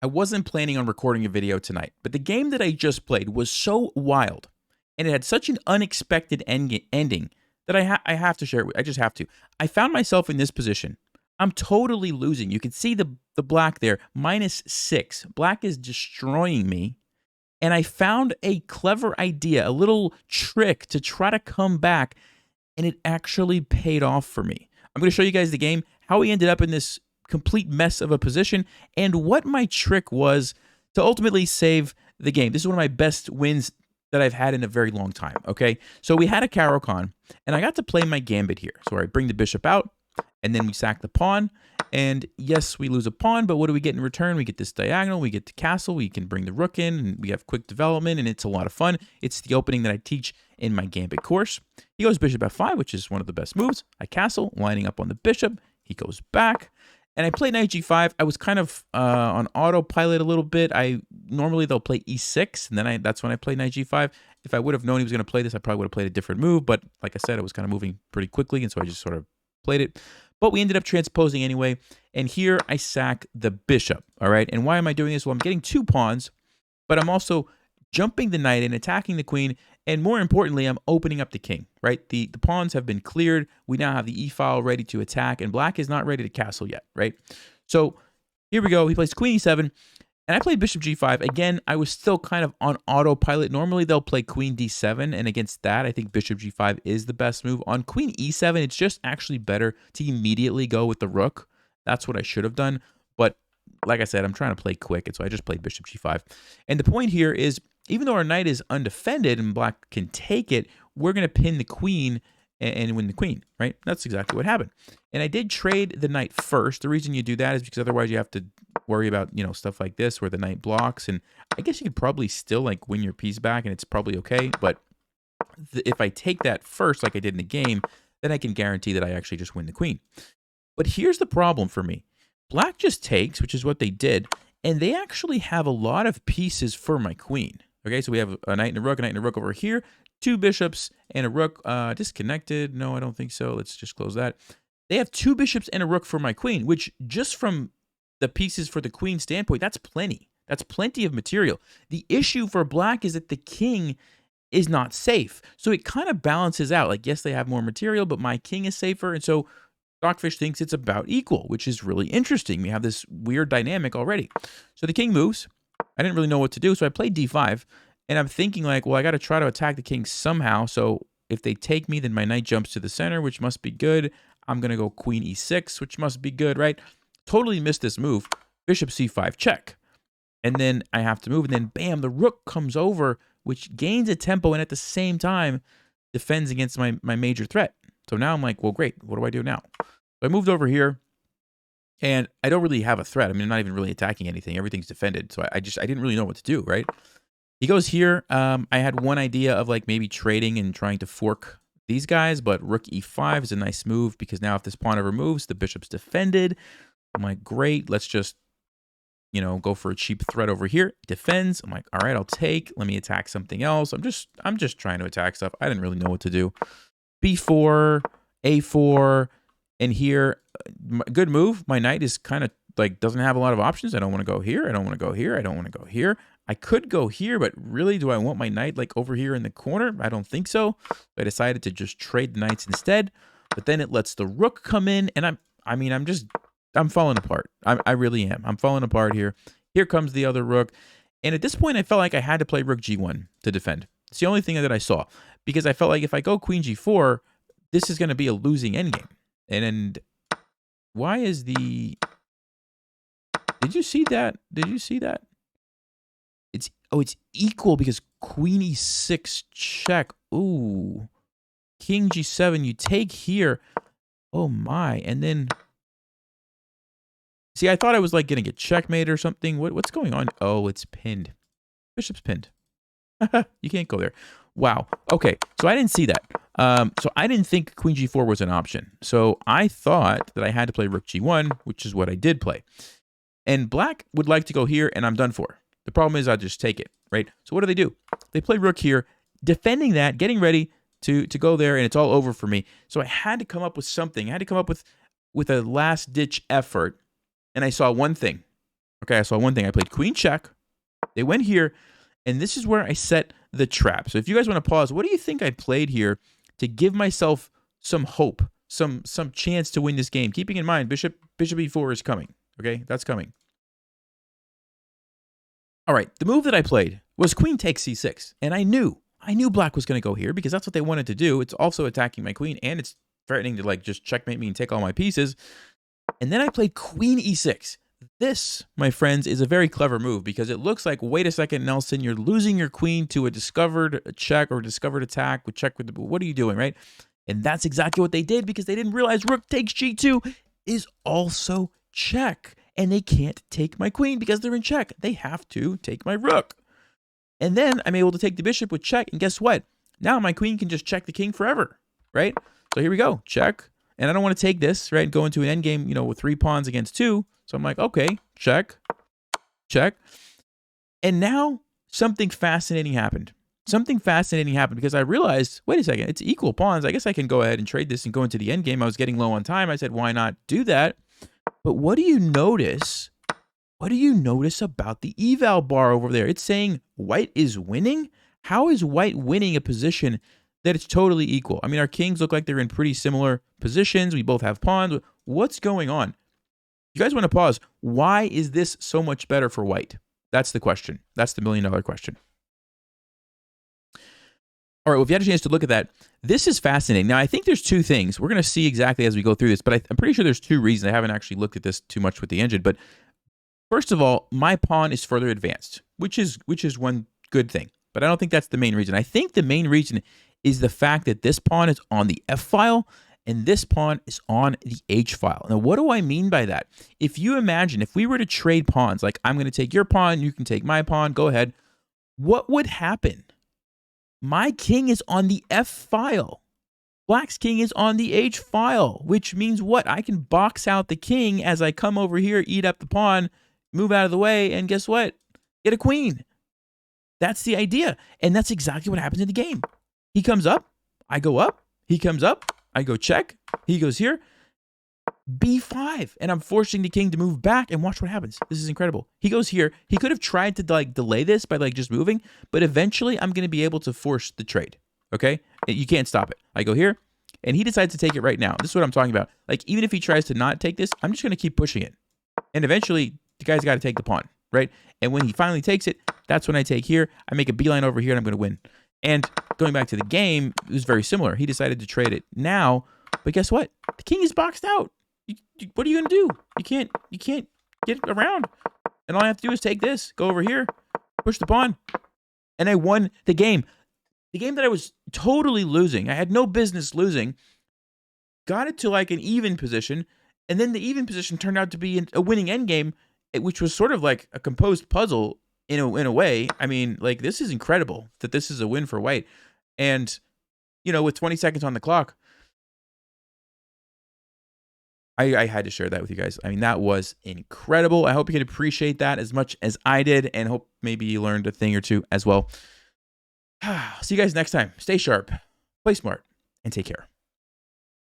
I wasn't planning on recording a video tonight, but the game that I just played was so wild, and it had such an unexpected ending that I have to share it with. I just have to. I found myself in this position. I'm totally losing. You can see the black there, -6. Black is destroying me, and I found a clever idea, a little trick to try to come back, and it actually paid off for me. I'm going to show you guys the game, how we ended up in this complete mess of a position, and what my trick was to ultimately save the game. This is one of my best wins that I've had in a very long time, okay? So we had a Caro-Kann, and I got to play my gambit here. So I bring the bishop out, and then we sack the pawn, and yes, we lose a pawn, but what do we get in return? We get this diagonal, we get the castle, we can bring the rook in, and we have quick development, and it's a lot of fun. It's the opening that I teach in my gambit course. He goes bishop f5, which is one of the best moves. I castle, lining up on the bishop. He goes back, and I play knight g5. I was kind of on autopilot a little bit. Normally they'll play e6, and then that's when I play knight g5. If I would have known he was going to play this, I probably would have played a different move, but like I said, I was kind of moving pretty quickly, and so I just sort of played it. But we ended up transposing anyway, and here I sack the bishop, all right? And why am I doing this? Well, I'm getting 2 pawns, but I'm also jumping the knight and attacking the queen, and more importantly, I'm opening up the king, right? The pawns have been cleared. We now have the e-file ready to attack, and black is not ready to castle yet, right? So here we go. He plays queen e7, and I played bishop g5. Again, I was still kind of on autopilot. Normally, they'll play queen d7, and against that, I think bishop g5 is the best move. On queen e7, it's just actually better to immediately go with the rook. That's what I should have done, but like I said, I'm trying to play quick, and so I just played bishop g5. And the point here is, even though our knight is undefended and black can take it, we're going to pin the queen and win the queen, right? That's exactly what happened. And I did trade the knight first. The reason you do that is because otherwise you have to worry about, stuff like this where the knight blocks. And I guess you could probably still like win your piece back and it's probably okay. But if I take that first, like I did in the game, then I can guarantee that I actually just win the queen. But here's the problem for me. Black just takes, which is what they did. And they actually have a lot of pieces for my queen. Okay, so we have a knight and a rook over here, 2 bishops and a rook disconnected. No, I don't think so. Let's just close that. They have 2 bishops and a rook for my queen, which just from the pieces for the queen standpoint, that's plenty. That's plenty of material. The issue for black is that the king is not safe. So it kind of balances out. Like, yes, they have more material, but my king is safer. And so Stockfish thinks it's about equal, which is really interesting. We have this weird dynamic already. So the king moves. I didn't really know what to do, so I played d5, and I'm thinking like, well, I got to try to attack the king somehow, so if they take me, then my knight jumps to the center, which must be good. I'm going to go queen e6, which must be good, right? Totally missed this move. Bishop c5, check. And then I have to move, and then bam, the rook comes over, which gains a tempo, and at the same time, defends against my major threat. So now I'm like, well, great, what do I do now? So I moved over here. And I don't really have a threat. I mean, I'm not even really attacking anything. Everything's defended. So I didn't really know what to do, right? He goes here. I had one idea of like maybe trading and trying to fork these guys, but rook e5 is a nice move because now if this pawn ever moves, the bishop's defended. I'm like, great. Let's just, go for a cheap threat over here. Defends. I'm like, all right, I'll take. Let me attack something else. I'm just trying to attack stuff. I didn't really know what to do. b4, a4, and here, good move. My knight is kind of like doesn't have a lot of options. I don't want to go here. I don't want to go here. I don't want to go here. I could go here, but really, do I want my knight like over here in the corner? I don't think so. I decided to just trade the knights instead. But then it lets the rook come in, and I'm falling apart. I really am. I'm falling apart here. Here comes the other rook, and at this point, I felt like I had to play rook g1 to defend. It's the only thing that I saw because I felt like if I go queen g4, this is going to be a losing endgame. And why is the... Did you see that? Did you see that? It's equal because queen e6 check. Ooh. King g7, you take here. Oh my. And then... See, I thought I was like going to get checkmate or something. What's going on? Oh, it's pinned. Bishop's pinned. You can't go there. Wow. Okay, so I didn't see that. So I didn't think queen g4 was an option. So I thought that I had to play rook g1, which is what I did play. And black would like to go here, and I'm done for. The problem is I just take it, right? So what do? They play rook here, defending that, getting ready to go there, and it's all over for me. So I had to come up with something. I had to come up with a last-ditch effort, and I saw one thing. Okay, I saw one thing. I played queen check. They went here, and this is where I set the trap. So if you guys want to pause, what do you think I played here to give myself some hope, some chance to win this game? Keeping in mind, bishop e4 is coming. Okay, that's coming. All right, the move that I played was queen takes c6, and I knew black was going to go here because that's what they wanted to do. It's also attacking my queen, and it's threatening to like just checkmate me and take all my pieces. And then I played queen e6. This, my friends, is a very clever move because it looks like, wait a second, Nelson, you're losing your queen to a discovered check or discovered attack with check with the, what are you doing, right? And that's exactly what they did because they didn't realize rook takes g2 is also check. And they can't take my queen because they're in check. They have to take my rook. And then I'm able to take the bishop with check. And guess what? Now my queen can just check the king forever, right? So here we go, check. And I don't want to take this, right? Go into an endgame, you know, with 3 pawns against 2. So I'm like, okay, check, check. And now something fascinating happened. Something fascinating happened because I realized, wait a second, it's equal pawns. I guess I can go ahead and trade this and go into the endgame. I was getting low on time. I said, why not do that? But what do you notice? What do you notice about the eval bar over there? It's saying white is winning. How is white winning a position that it's totally equal? I mean, our kings look like they're in pretty similar positions. We both have pawns. What's going on? You guys want to pause. Why is this so much better for white? That's the question. That's the million-dollar question. All right, well, if you had a chance to look at that, this is fascinating. Now, I think there's 2 things. We're going to see exactly as we go through this, but I'm pretty sure there's 2 reasons. I haven't actually looked at this too much with the engine. But first of all, my pawn is further advanced, which is one good thing. But I don't think that's the main reason. I think the main reason is the fact that this pawn is on the F file and this pawn is on the H file. Now, what do I mean by that? If you imagine, if we were to trade pawns, like I'm going to take your pawn, you can take my pawn, go ahead, what would happen? My king is on the F file. Black's king is on the H file, which means what? I can box out the king as I come over here, eat up the pawn, move out of the way, and guess what? Get a queen. That's the idea. And that's exactly what happens in the game. He comes up, I go up. He comes up, I go check. He goes here. B5. And I'm forcing the king to move back, and watch what happens. This is incredible. He goes here. He could have tried to like delay this by like just moving, but eventually I'm going to be able to force the trade. Okay? You can't stop it. I go here, and he decides to take it right now. This is what I'm talking about. Like, even if he tries to not take this, I'm just going to keep pushing it. And eventually, the guy's got to take the pawn, right? And when he finally takes it, that's when I take here. I make a beeline over here, and I'm going to win. And going back to the game, it was very similar. He decided to trade it now, but guess what? The king is boxed out. What are you going to do? You can't get around. And all I have to do is take this, go over here, push the pawn, and I won the game. The game that I was totally losing, I had no business losing, got it to like an even position, and then the even position turned out to be a winning endgame, which was sort of like a composed puzzle in a way. I mean, like, this is incredible that this is a win for white. And, you know, with 20 seconds on the clock, I had to share that with you guys. I mean, that was incredible. I hope you can appreciate that as much as I did, and hope maybe you learned a thing or two as well. See you guys next time. Stay sharp, play smart, and take care.